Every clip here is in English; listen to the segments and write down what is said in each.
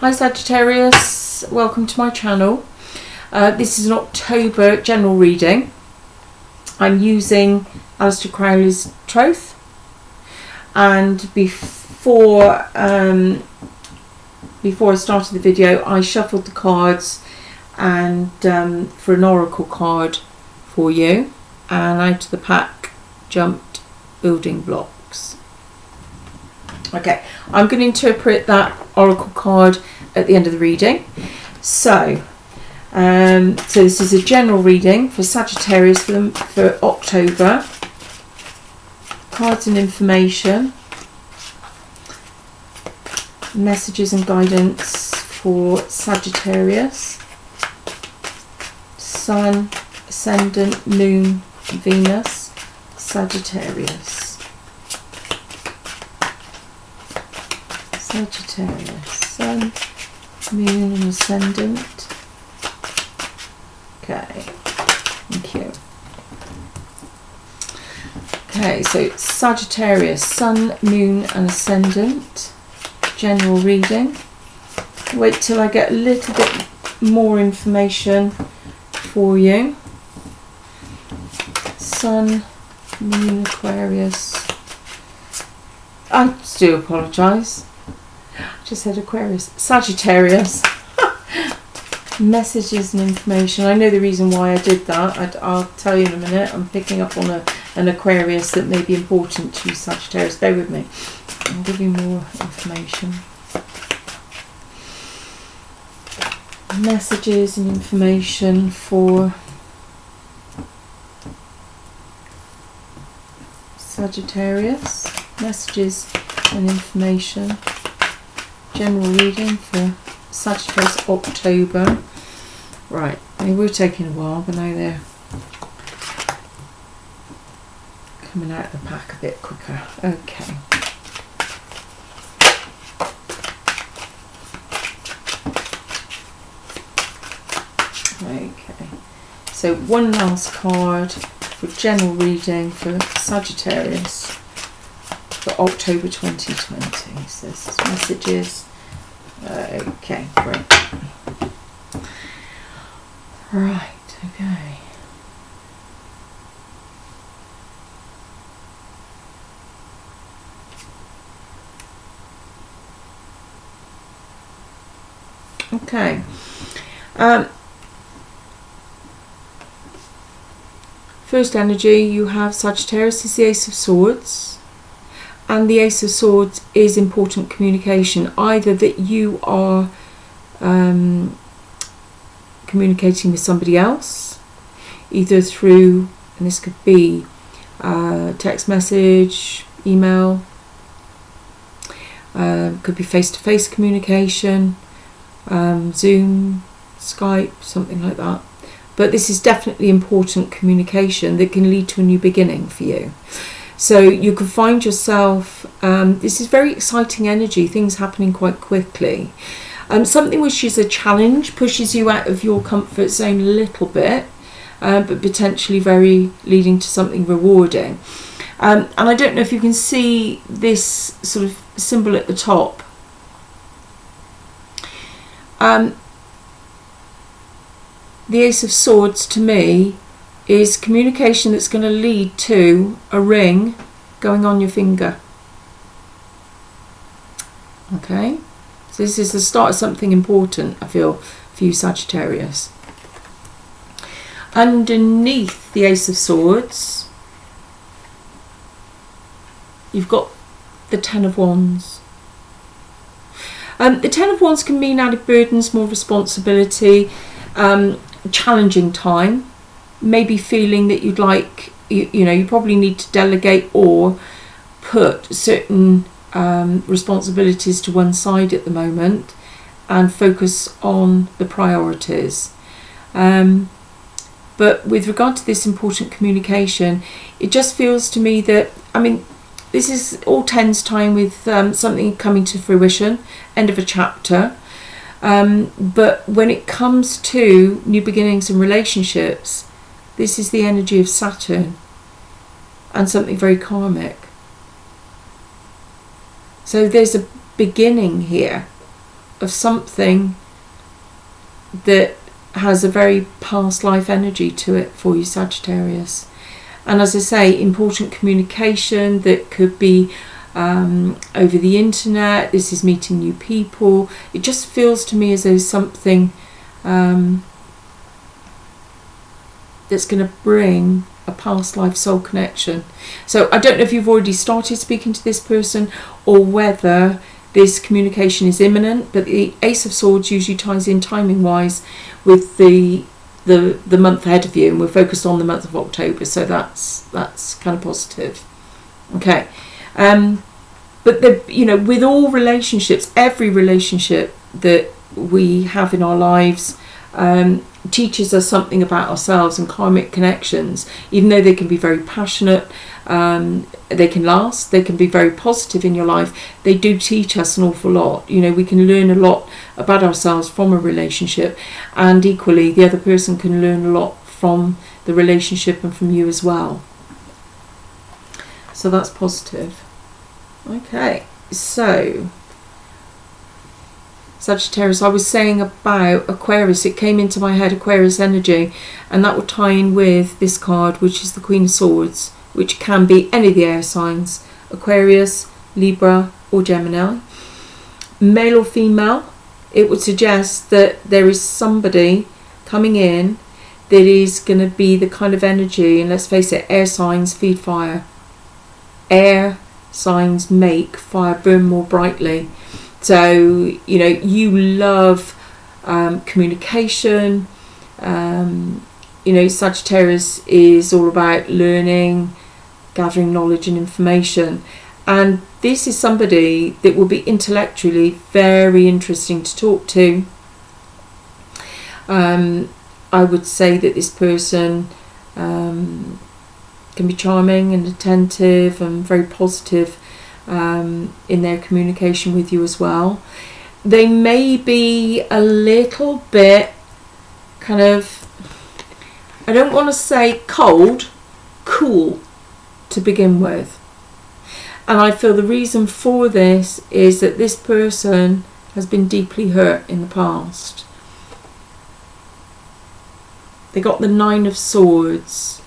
Hi Sagittarius, welcome to my channel. This is an October general reading. I'm using Aleister Crowley's Troth, and before I started the video I shuffled the cards and for an oracle card for you, and out of the pack jumped building blocks. Okay, I'm going to interpret that oracle card at the end of the reading. So this is a general reading for Sagittarius for October. Cards and information, messages and guidance for Sagittarius. Sun, Ascendant, Moon, Venus, Sagittarius. Sagittarius, Sun, Moon and Ascendant. Okay, thank you. Okay, so Sagittarius, Sun, Moon and Ascendant, general reading. Wait till I get a little bit more information for you. Sun, Moon, Aquarius. I do apologise. Just said Aquarius. Sagittarius. Messages and information. I know the reason why I did that. I'll tell you in a minute. I'm picking up on an Aquarius that may be important to you, Sagittarius. Bear with me. I'll give you more information. Messages and information for Sagittarius. Messages and information. General reading for Sagittarius October. Right, they were taking a while, but now they're coming out of the pack a bit quicker. Okay. Okay. So one last card for general reading for Sagittarius for October 2020. So this is messages. Okay, great. Right, okay. Okay. First energy you have Sagittarius is the Ace of Swords, and the Ace of Swords is important communication, either that you are communicating with somebody else, either through, and this could be text message, email, could be face-to-face communication, Zoom, Skype, something like that. But this is definitely important communication that can lead to a new beginning for you. So you can find yourself, this is very exciting energy, things happening quite quickly. Something which is a challenge, pushes you out of your comfort zone a little bit, but potentially very leading to something rewarding. And I don't know if you can see this sort of symbol at the top. The Ace of Swords to me is communication that's going to lead to a ring going on your finger. Okay, so this is the start of something important, I feel, for you Sagittarius. Underneath the Ace of Swords you've got the Ten of Wands. The Ten of Wands can mean added burdens, more responsibility, challenging time, maybe feeling that you'd like, you know, you probably need to delegate or put certain responsibilities to one side at the moment and focus on the priorities. But with regard to this important communication, it just feels to me that, I mean, this is all tens time with something coming to fruition, end of a chapter. But when it comes to new beginnings and relationships, this is the energy of Saturn and something very karmic. So there's a beginning here of something that has a very past life energy to it for you, Sagittarius. And as I say, important communication that could be over the internet. This is meeting new people. It just feels to me as though something that's going to bring a past life soul connection. So I don't know if you've already started speaking to this person or whether this communication is imminent, but the Ace of Swords usually ties in timing wise with the month ahead of you, and we're focused on the month of October, so that's kind of positive. Okay. But with all relationships, every relationship that we have in our lives teaches us something about ourselves, and karmic connections, even though they can be very passionate, they can last, they can be very positive in your life, they do teach us an awful lot. We can learn a lot about ourselves from a relationship, and equally the other person can learn a lot from the relationship and from you as well. So that's positive. Okay, so Sagittarius, I was saying about Aquarius, it came into my head, Aquarius energy, and that would tie in with this card, which is the Queen of Swords, which can be any of the air signs, Aquarius, Libra or Gemini. Male or female, it would suggest that there is somebody coming in that is going to be the kind of energy, and let's face it, air signs feed fire. Air signs make fire burn more brightly. So, you love communication. Sagittarius is all about learning, gathering knowledge and information. And this is somebody that will be intellectually very interesting to talk to. I would say that this person can be charming and attentive and very positive in their communication with you as well. They may be a little bit kind of, I don't want to say cold, cool to begin with. And I feel the reason for this is that this person has been deeply hurt in the past. They got the Nine of Swords.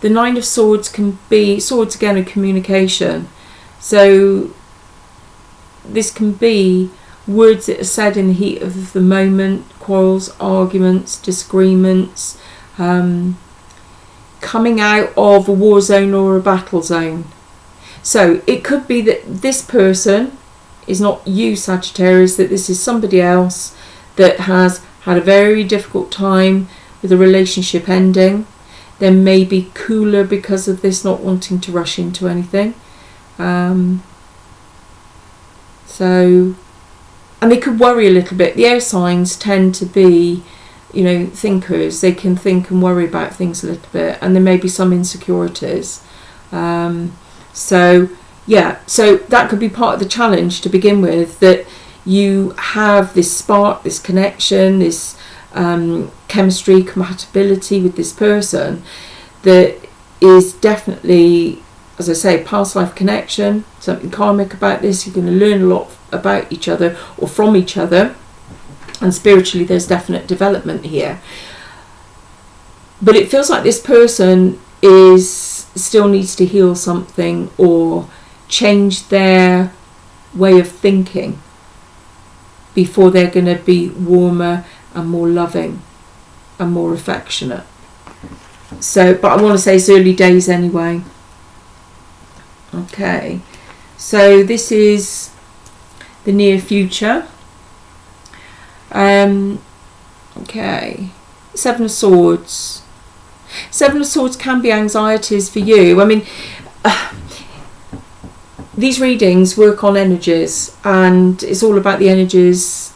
The Nine of Swords can be, swords again are communication. So this can be words that are said in the heat of the moment, quarrels, arguments, disagreements, coming out of a war zone or a battle zone. So it could be that this person is not you, Sagittarius, that this is somebody else that has had a very difficult time with a relationship ending. They may be cooler because of this, not wanting to rush into anything. And they could worry a little bit. The air signs tend to be, thinkers. They can think and worry about things a little bit, and there may be some insecurities. So that could be part of the challenge to begin with, that you have this spark, this connection, this chemistry, compatibility with this person that is definitely, as I say, past life connection, something karmic about this. You're going to learn a lot about each other or from each other, and spiritually there's definite development here. But it feels like this person still needs to heal something or change their way of thinking before they're going to be warmer and more loving and more affectionate. So, but I want to say it's early days anyway. Okay, so this is the near future. Okay, Seven of Swords. Seven of Swords can be anxieties for you. I mean, these readings work on energies, and it's all about the energies.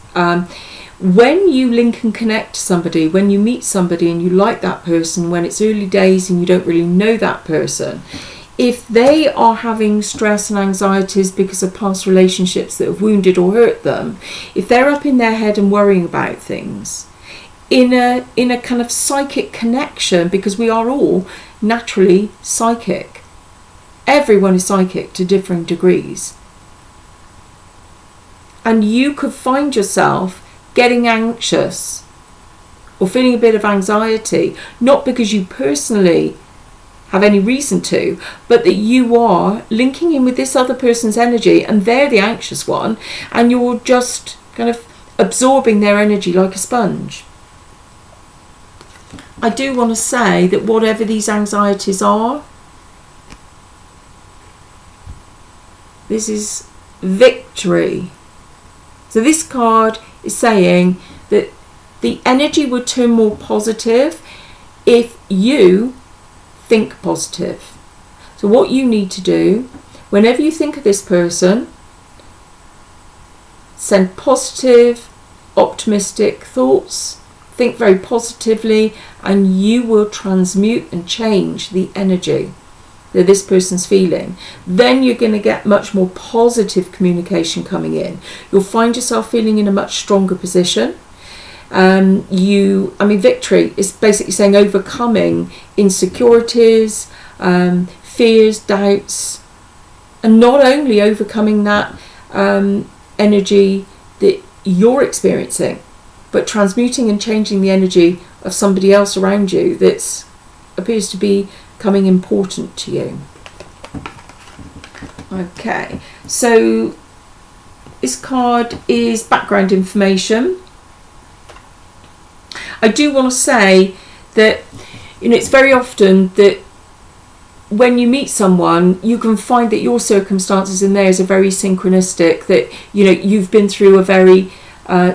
When you link and connect to somebody, when you meet somebody and you like that person, when it's early days and you don't really know that person, if they are having stress and anxieties because of past relationships that have wounded or hurt them, if they're up in their head and worrying about things, in a kind of psychic connection, because we are all naturally psychic. Everyone is psychic to differing degrees. And you could find yourself getting anxious or feeling a bit of anxiety, not because you personally have any reason to, but that you are linking in with this other person's energy and they're the anxious one, and you're just kind of absorbing their energy like a sponge. I do want to say that whatever these anxieties are, this is victory. So this card is saying that the energy would turn more positive if you think positive. So what you need to do, whenever you think of this person, send positive, optimistic thoughts, think very positively, and you will transmute and change the energy that this person's feeling. Then you're going to get much more positive communication coming in. You'll find yourself feeling in a much stronger position. Victory is basically saying overcoming insecurities, fears, doubts, and not only overcoming that energy that you're experiencing, but transmuting and changing the energy of somebody else around you that appears to be becoming important to you. Okay, so this card is background information. I do want to say that, it's very often that when you meet someone, you can find that your circumstances and theirs are very synchronistic, that, you've been through a very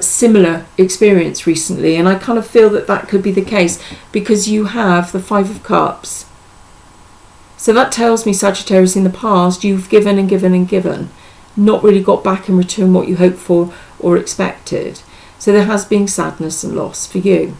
similar experience recently. And I kind of feel that could be the case because you have the Five of Cups. So that tells me, Sagittarius, in the past, you've given and given and given, not really got back in return what you hoped for or expected. So there has been sadness and loss for you.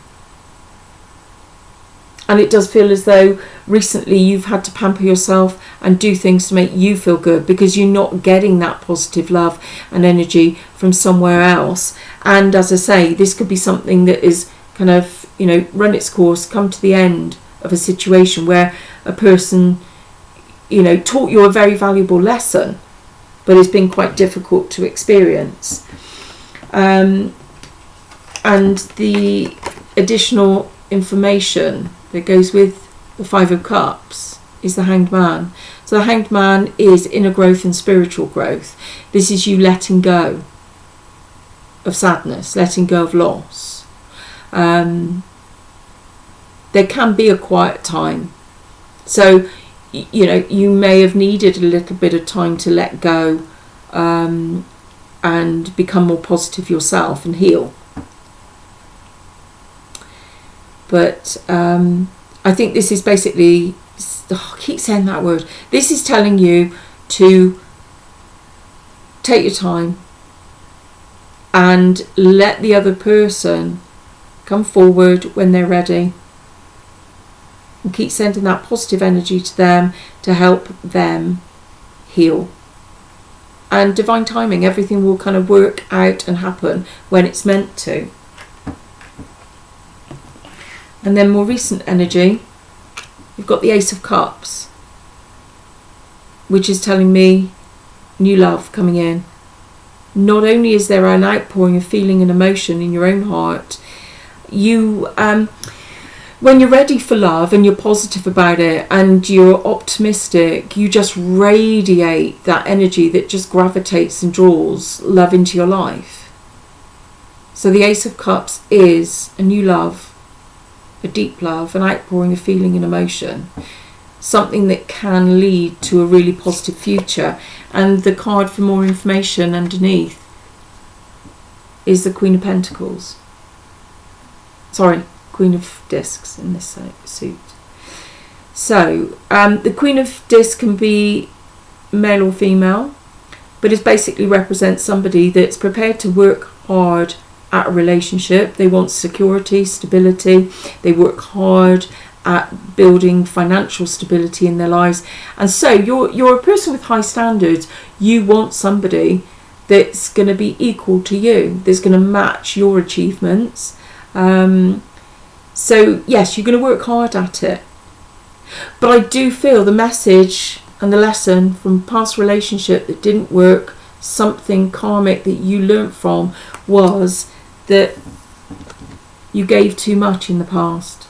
And it does feel as though recently you've had to pamper yourself and do things to make you feel good because you're not getting that positive love and energy from somewhere else. And as I say, this could be something that is kind of, run its course, come to the end of a situation where a person, taught you a very valuable lesson, but it's been quite difficult to experience. And the additional information that goes with the Five of Cups is the Hanged Man. So the Hanged Man is inner growth and spiritual growth. This is you letting go of sadness, letting go of loss. There can be a quiet time. So, you may have needed a little bit of time to let go and become more positive yourself and heal. But I think this is basically, I keep saying that word, this is telling you to take your time and let the other person come forward when they're ready. And keep sending that positive energy to them to help them heal. And divine timing, everything will kind of work out and happen when it's meant to. And then more recent energy, you've got the Ace of Cups, which is telling me new love coming in. Not only is there an outpouring of feeling and emotion in your own heart, when you're ready for love and you're positive about it and you're optimistic, you just radiate that energy that just gravitates and draws love into your life. So the Ace of Cups is a new love, a deep love, an outpouring of feeling and emotion, something that can lead to a really positive future. And the card for more information underneath is the Queen of Pentacles. Sorry, Queen of Discs in this suit. So the Queen of Discs can be male or female, but it basically represents somebody that's prepared to work hard at a relationship. They want security, stability. They work hard at building financial stability in their lives. And so you're a person with high standards. You want somebody that's going to be equal to you, that's going to match your achievements. So yes, you're going to work hard at it. But I do feel the message and the lesson from past relationship that didn't work, something karmic that you learnt from was that you gave too much in the past.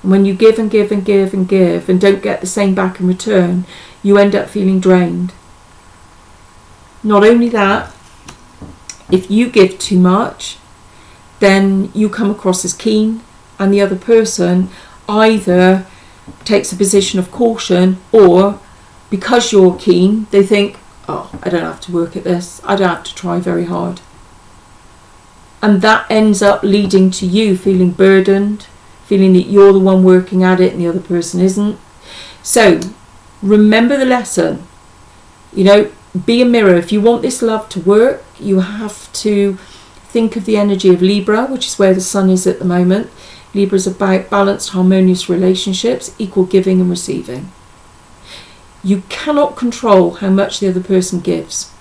And when you give and give and give and give and don't get the same back in return, you end up feeling drained. Not only that, if you give too much, then you come across as keen, and the other person either takes a position of caution, or because you're keen, they think, oh, I don't have to work at this, I don't have to try very hard. And that ends up leading to you feeling burdened, feeling that you're the one working at it and the other person isn't. So remember the lesson. You know, be a mirror. If you want this love to work, you have to think of the energy of Libra, which is where the sun is at the moment. Libra is about balanced, harmonious relationships, equal giving and receiving. You cannot control how much the other person gives.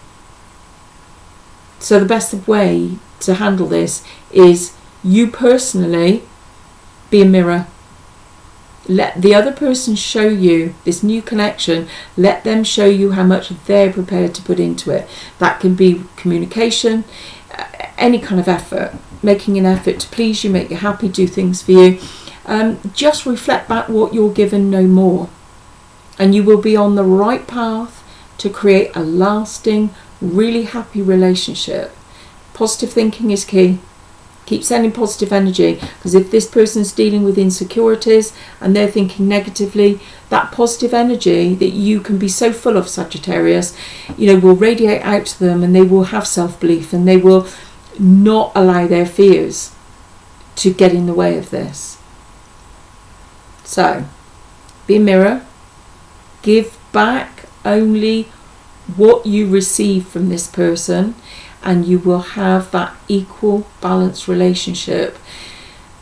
So the best way to handle this is you personally be a mirror. Let the other person show you this new connection. Let them show you how much they're prepared to put into it. That can be communication, any kind of effort, making an effort to please you, make you happy, do things for you. Just reflect back what you're given, no more. And you will be on the right path to create a lasting, really happy relationship. Positive thinking is key. Keep sending positive energy, because if this person's dealing with insecurities and they're thinking negatively, that positive energy that you can be so full of, Sagittarius, you know, will radiate out to them, and they will have self-belief, and they will not allow their fears to get in the way of this. So be a mirror. Give back only what you receive from this person, and you will have that equal, balanced relationship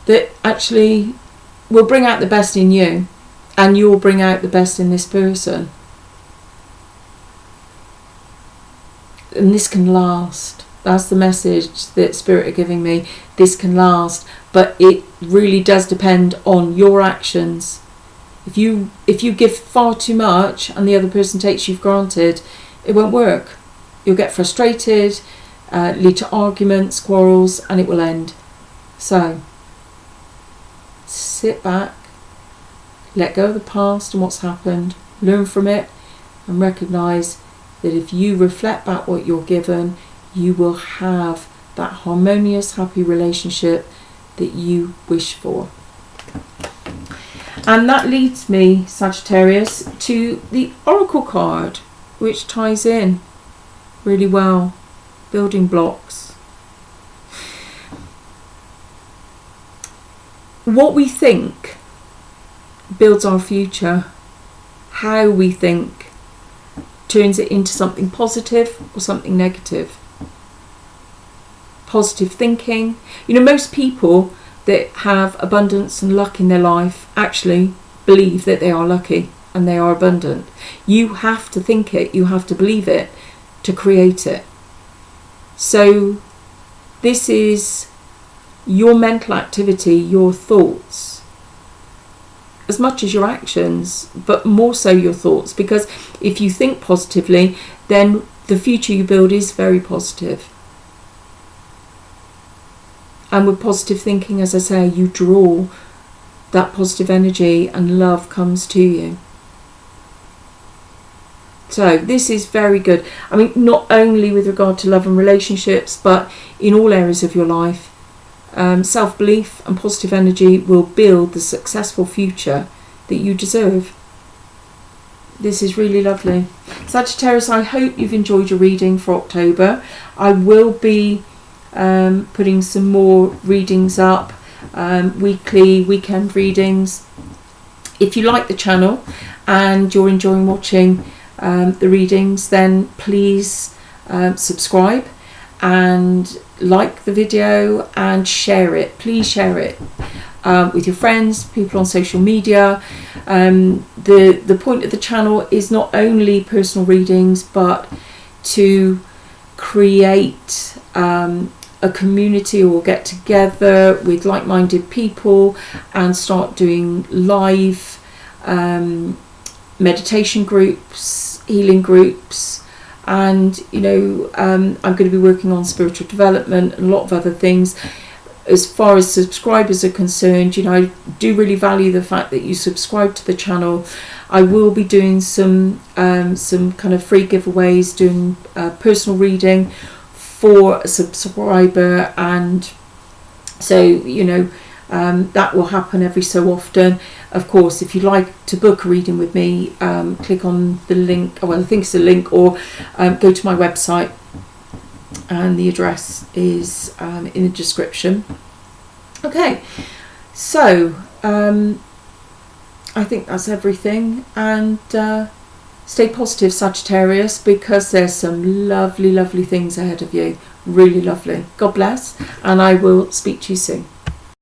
that actually will bring out the best in you, and you'll bring out the best in this person. And this can last. That's the message that Spirit are giving me. This can last, but it really does depend on your actions. If you give far too much and the other person takes you for granted, it won't work. You'll get frustrated, lead to arguments, quarrels, and it will end. So sit back, let go of the past and what's happened, learn from it, and recognise that if you reflect back what you're given, you will have that harmonious, happy relationship that you wish for. And that leads me, Sagittarius, to the Oracle card, which ties in really well. Building blocks. What we think builds our future. How we think turns it into something positive or something negative. Positive thinking. You know, most people that have abundance and luck in their life actually believe that they are lucky and they are abundant. You have to think it, you have to believe it to create it. So this is your mental activity, your thoughts, as much as your actions, but more so your thoughts, because if you think positively, then the future you build is very positive. And with positive thinking, as I say, you draw that positive energy and love comes to you. So this is very good. I mean, not only with regard to love and relationships, but in all areas of your life. Self-belief and positive energy will build the successful future that you deserve. This is really lovely. Sagittarius, I hope you've enjoyed your reading for October. I will be putting some more readings up, weekly, weekend readings. If you like the channel and you're enjoying watching the readings, then please subscribe and like the video and share it. Please share it with your friends, people on social media. The point of the channel is not only personal readings, but to create a community or get together with like-minded people and start doing live meditation groups, healing groups, and you know, I'm going to be working on spiritual development and a lot of other things. As far as subscribers are concerned, you know, I do really value the fact that you subscribe to the channel. I will be doing some kind of free giveaways, doing personal reading for a subscriber, and so you know, that will happen every so often. Of course, if you'd like to book a reading with me, click on the link, well, I think it's a link, or go to my website, and the address is in the description. Okay, so I think that's everything, and stay positive, Sagittarius, because there's some lovely, lovely things ahead of you. Really lovely. God bless, and I will speak to you soon.